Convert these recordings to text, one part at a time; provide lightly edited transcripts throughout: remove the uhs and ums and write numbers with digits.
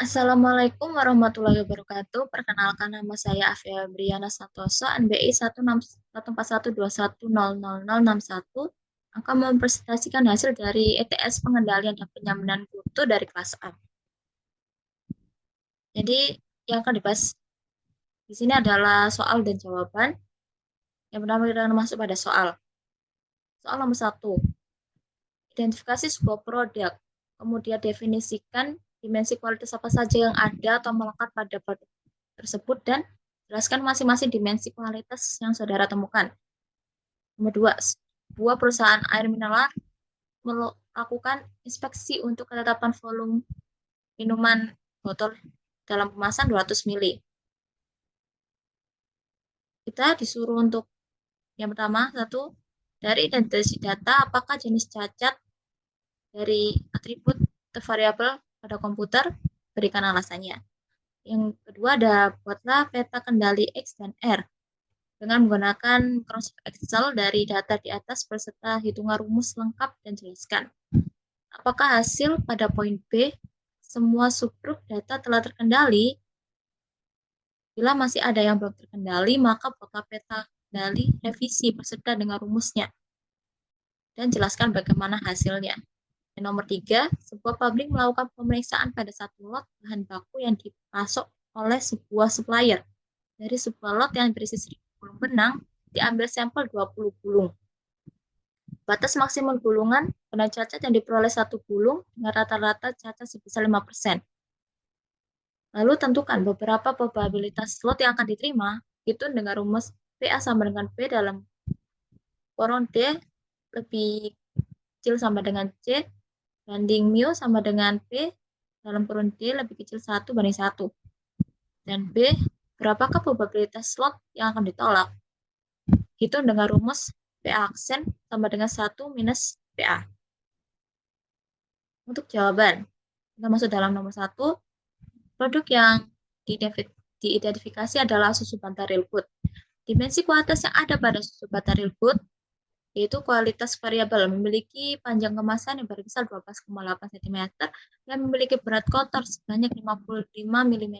Assalamualaikum warahmatullahi wabarakatuh. Perkenalkan nama saya Afia Briana Santoso, NBI 16121210061, akan mempresentasikan hasil dari ETS pengendalian dan penyamanan mutu dari kelas A. Jadi yang akan dibahas di sini adalah soal dan jawaban. Yang pertama kita akan masuk pada soal. Soal nomor 1. Identifikasi sebuah produk. Kemudian definisikan dimensi kualitas apa saja yang ada atau melekat pada produk tersebut dan jelaskan masing-masing dimensi kualitas yang saudara temukan. Nomor 2, sebuah perusahaan air mineral melakukan inspeksi untuk ketetapan volume minuman botol dalam kemasan 200 ml. Kita disuruh untuk yang pertama, satu, dari identifikasi data apakah jenis cacat dari atribut atau variabel pada komputer, berikan alasannya. Yang kedua ada buatlah peta kendali X dan R dengan menggunakan Microsoft Excel dari data di atas beserta hitungan rumus lengkap dan jelaskan. Apakah hasil pada poin B semua subgrup data telah terkendali? Bila masih ada yang belum terkendali, maka buatlah peta kendali revisi beserta dengan rumusnya dan jelaskan bagaimana hasilnya. Dan nomor 3, sebuah pabrik melakukan pemeriksaan pada satu lot bahan baku yang dipasok oleh sebuah supplier. Dari sebuah lot yang berisi 1000 gulung benang, diambil sampel 20 gulung. Batas maksimal gulungan pada cacat yang diperoleh satu gulung dengan rata-rata cacat sebesar 5%. Lalu tentukan beberapa probabilitas lot yang akan diterima, itu dengan rumus PA sama dengan B dalam kurung D lebih kecil sama dengan C, banding mu sama dengan P dalam kurun D lebih kecil 1 banding 1. Dan B, berapakah probabilitas slot yang akan ditolak? Hitung dengan rumus PA aksen sama dengan 1 minus PA. Untuk jawaban, kita masuk dalam nomor 1. Produk yang diidentifikasi adalah susu Bantaril Good. Dimensi kualitas yang ada pada susu Bantaril Good yaitu kualitas variabel, memiliki panjang kemasan yang berkisar 12,8 cm dan memiliki berat kotor sebanyak 55 ml.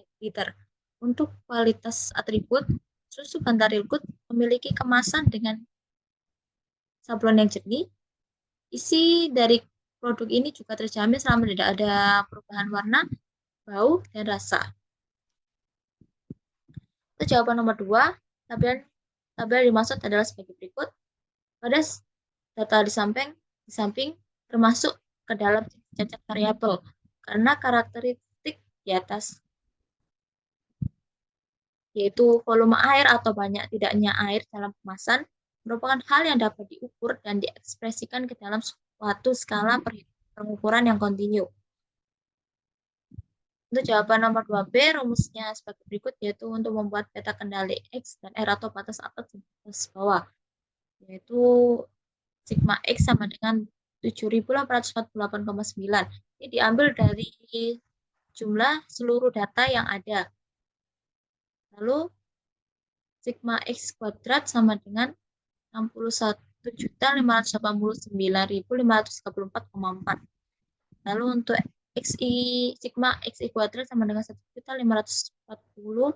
Untuk kualitas atribut, susu Bantaril Good memiliki kemasan dengan sablon yang jernih. Isi dari produk ini juga terjamin selama tidak ada perubahan warna, bau, dan rasa. Untuk jawaban nomor 2, tabel dimaksud adalah sebagai berikut. Pada data di samping termasuk ke dalam cacat variabel karena karakteristik di atas, yaitu volume air atau banyak tidaknya air dalam kemasan, merupakan hal yang dapat diukur dan diekspresikan ke dalam suatu skala pengukuran yang kontinu. Untuk jawaban nomor 2B, rumusnya sebagai berikut, yaitu untuk membuat peta kendali X dan R atau batas atas dan batas bawah, yaitu sigma X sama dengan 7.848,9. Ini diambil dari jumlah seluruh data yang ada. Lalu sigma X kuadrat sama dengan 61.589.534,4. Lalu untuk sigma XI kuadrat sama dengan 1.540.038.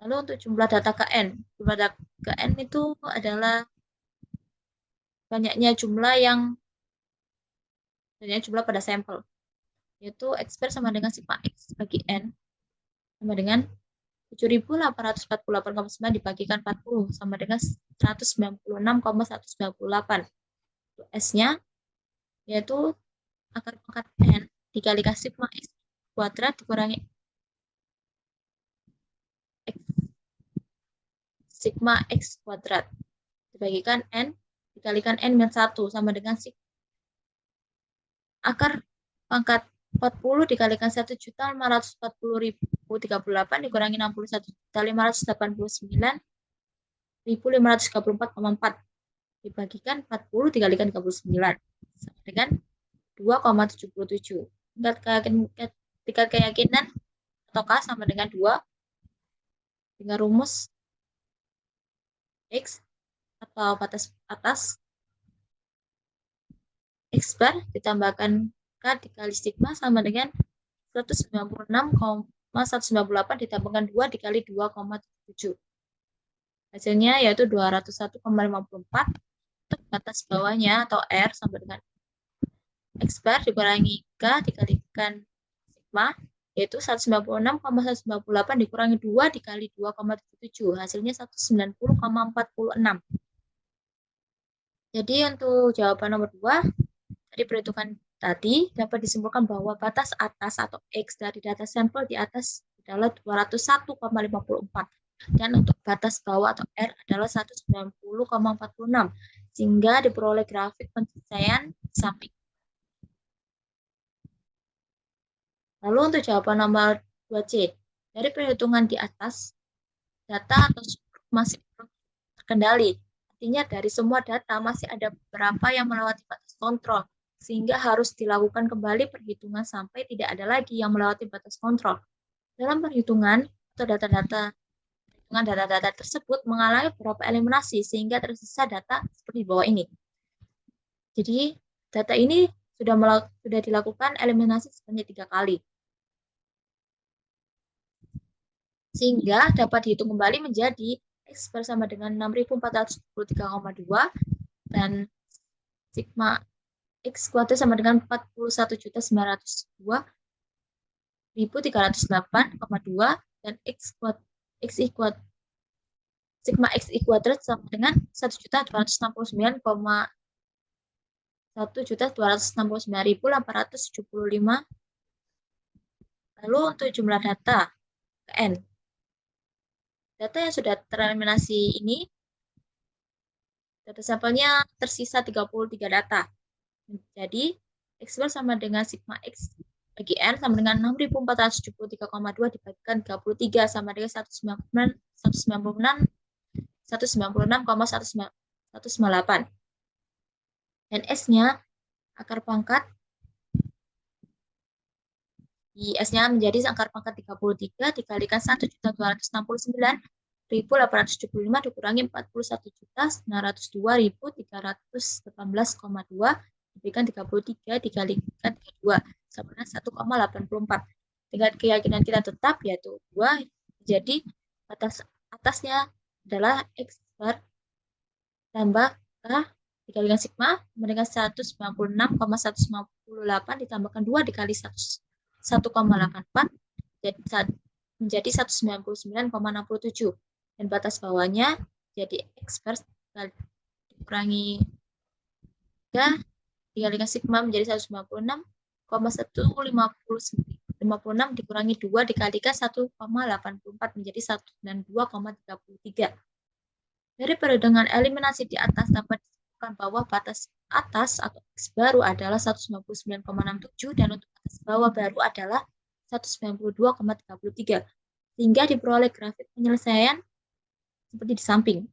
Lalu untuk jumlah data KN. Jumlah data KN itu adalah banyaknya jumlah pada sampel. Yaitu X sama dengan sigma X bagi N sama dengan 7.848,9 dibagikan 40 sama dengan 196,198. S-nya yaitu akar pangkat N dikalikan sigma X kuadrat dikurangi sigma X kuadrat dibagikan N dikalikan N minus 1 sama dengan akar pangkat 40 dikalikan 1.540.038 dikurangi 61.589.534,4 dibagikan 40 dikalikan 39 sama dengan 2,77. Tingkat keyakinan atau K sama dengan 2 dengan rumus X atau batas atas X bar ditambahkan K dikali sigma sama dengan 196,198 ditambahkan 2 dikali 2,7. Hasilnya yaitu 201,54 untuk batas bawahnya atau R sama dengan X bar dikurangi K dikalikan sigma yaitu 196,198 dikurangi 2 dikali 2,77 hasilnya 190,46. Jadi untuk jawaban nomor 2 dari perhitungan tadi dapat disimpulkan bahwa batas atas atau X dari data sampel di atas adalah 201,54 dan untuk batas bawah atau R adalah 190,46 sehingga diperoleh grafik penyelesaian samping. Lalu untuk jawaban nomor 2C, dari perhitungan di atas, data atau sumber masih terkendali. Artinya dari semua data masih ada beberapa yang melewati batas kontrol, sehingga harus dilakukan kembali perhitungan sampai tidak ada lagi yang melewati batas kontrol. Dalam perhitungan atau data-data tersebut mengalami beberapa eliminasi, sehingga tersisa data seperti di bawah ini. Jadi, data ini sudah dilakukan eliminasi sebanyak 3 kali. Sehingga dapat dihitung kembali menjadi X bersama dengan 6.473,2 dan sigma X kuadrat sama dengan 41.902.308,2 dan sigma X kuadrat sama dengan 1.269,1.269.875. Lalu untuk jumlah data N. Data yang sudah tereliminasi ini, data sampelnya tersisa 33 data. Jadi, X bar sama dengan sigma X bagi N sama dengan 6.473,2 dibagikan 33 sama dengan 196,198. Dan S-nya akar pangkat di S-nya menjadi akar pangkat 33 dikalikan 1.269.875 dikurangi 41.902.318,2 diberikan 33 dikalikan 32 sama dengan 1,84. Dengan keyakinan kita tetap yaitu 2, jadi batas atasnya adalah X bar tambah K dikalikan sigma dengan 196,198 ditambahkan 2 dikali 1,84 menjadi 199,67 dan batas bawahnya jadi X bar dikurangi 3 dikalikan sigma menjadi 196,156 dikurangi 2 dikalikan 1,84 menjadi 192,33. Dari perhitungan eliminasi di atas dapat disebutkan bahwa batas atas atau X baru adalah 199,67 dan untuk batas bawah baru adalah 192,33 sehingga diperoleh grafik penyelesaian seperti di samping.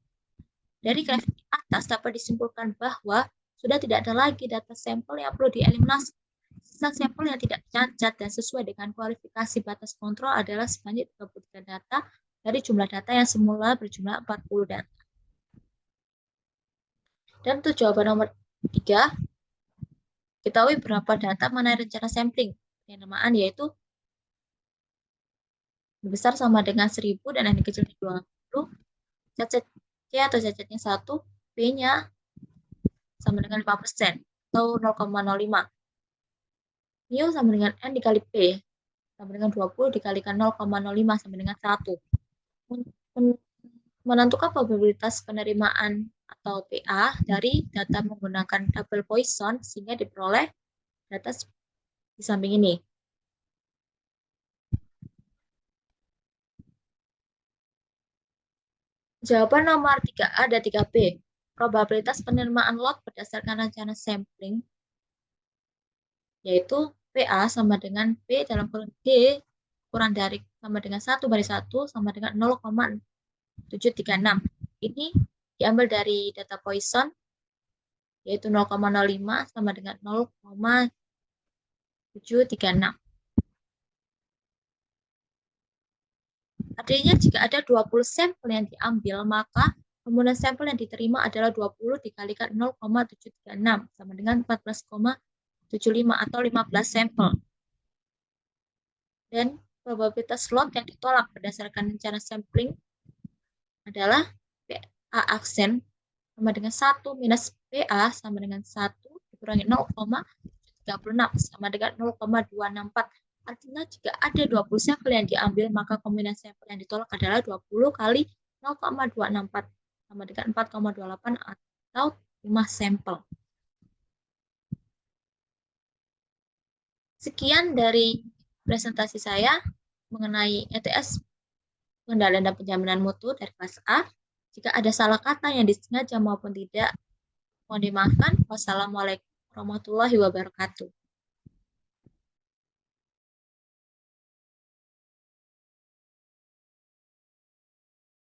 Dari grafik di atas dapat disimpulkan bahwa sudah tidak ada lagi data sampel yang perlu dieliminasi. Sisa sampel yang tidak cacat dan sesuai dengan kualifikasi batas kontrol adalah sebanyak 33 data dari jumlah data yang semula berjumlah 40 data. Dan untuk jawaban nomor 3, ketahui berapa data mengenai rencana sampling. Penamaan yaitu N besar sama dengan 1000 dan N kecilnya 20. Cacat C atau cacatnya 1, P-nya sama dengan 5% atau 0,05. Mu sama dengan N dikali P sama dengan 20 dikalikan 0,05 sama dengan 1. Menentukan probabilitas penerimaan atau PA dari data menggunakan tabel Poisson sehingga diperoleh data di samping ini. Jawaban nomor 3A dan 3B. Probabilitas penerimaan lot berdasarkan rencana sampling yaitu PA sama dengan P dalam kurung D kurang dari sama dengan 1/1 sama dengan 0,736. Ini diambil dari data Poisson yaitu 0,05 sama dengan 0,736. Artinya jika ada 20 sampel yang diambil, maka Kemudian sampel yang diterima adalah 20 dikalikan 0,736 sama dengan 14,75 atau 15 sampel. Dan probabilitas lot yang ditolak berdasarkan rencana sampling adalah PA aksen sama dengan 1 minus PA sama dengan 1 dikurangi 0,36 sama dengan 0,264. Artinya jika ada 20 sampel yang diambil, maka kombinasi sampel yang ditolak adalah 20 kali 0,264 sama dengan 4,28 atau 5 sampel. Sekian dari presentasi saya mengenai ETS, pengendalian dan penjaminan mutu dari kelas A. Jika ada salah kata yang disengaja maupun tidak, mohon dimaafkan. Wassalamualaikum warahmatullahi wabarakatuh.